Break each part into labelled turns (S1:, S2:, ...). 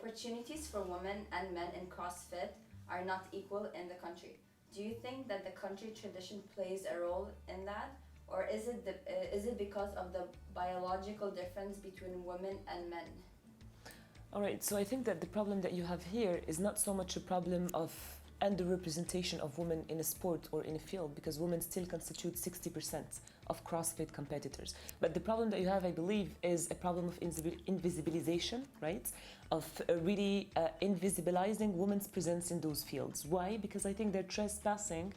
S1: opportunities for women and men in CrossFit are not equal in the country. Do you think that the country tradition plays a role in that? Or is it because of the biological difference between women and men?
S2: All right, so I think that the problem that you have here is not so much a problem of underrepresentation of women in a sport or in a field, because women still constitute 60% of CrossFit competitors. But the problem that you have, I believe, is a problem of invisibilization, right? Of really invisibilizing women's presence in those fields. Why? Because I think they're trespassing,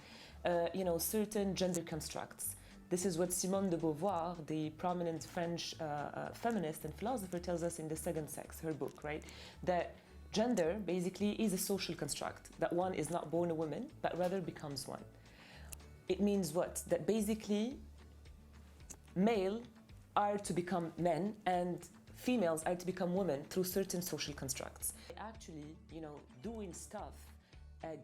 S2: certain gender constructs. This is what Simone de Beauvoir, the prominent French feminist and philosopher, tells us in The Second Sex, her book, right? That gender basically is a social construct, that one is not born a woman, but rather becomes one. It means what? That basically male are to become men and females are to become women through certain social constructs. Actually, doing stuff,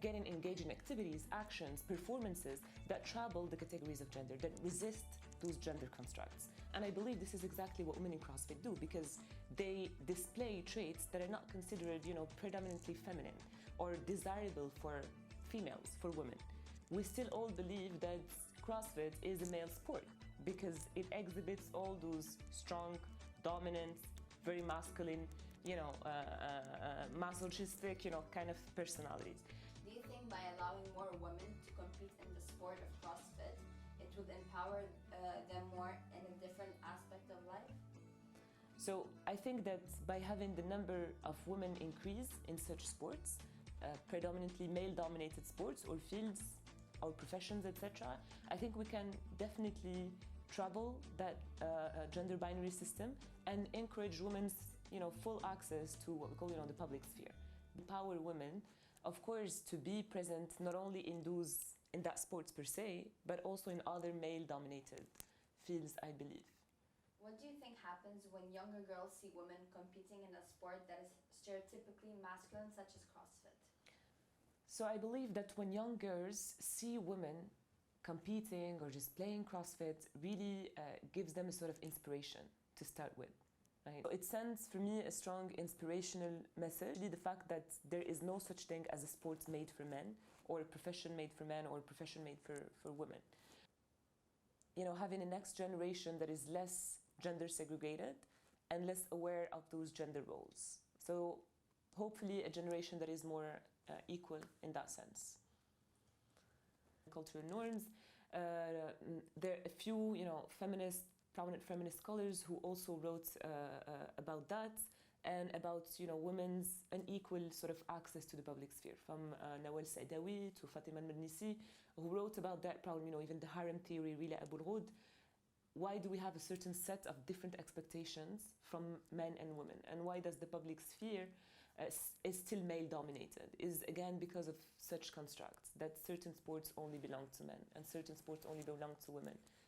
S2: getting engaged in activities, actions, performances that trouble the categories of gender, that resist those gender constructs. And I believe this is exactly what women in CrossFit do, because they display traits that are not considered, predominantly feminine or desirable for females, for women. We still all believe that CrossFit is a male sport because it exhibits all those strong, dominant, very masculine, masochistic, kind of personalities.
S1: Do you think by allowing more women to compete in the sport of CrossFit, it would empower them more in a different aspect of life?
S2: So I think that by having the number of women increase in such sports, predominantly male-dominated sports or fields or professions, etc., I think we can definitely trouble that gender binary system and encourage women's full access to what we call the public sphere. Empower women, of course, to be present not only in that sports per se, but also in other male-dominated fields, I believe.
S1: What do you think happens when younger girls see women competing in a sport that is stereotypically masculine, such as CrossFit?
S2: So I believe that when young girls see women competing or just playing CrossFit, really gives them a sort of inspiration to start with. Right? It sends, for me, a strong inspirational message. The fact that there is no such thing as a sport made for men, or a profession made for men, or a profession made for women. Having a next generation that is less gender segregated and less aware of those gender roles. So hopefully a generation that is more equal in that sense. Cultural norms. There are a few, prominent feminist scholars who also wrote about that and about, women's unequal sort of access to the public sphere, from Nawal Saadawi to Fatima al-Marnisi, who wrote about that problem, even the harem theory, Rila Abu al-Ghud. Why do we have a certain set of different expectations from men and women? And why does the public sphere is still male-dominated? Is again because of such constructs, that certain sports only belong to men and certain sports only belong to women.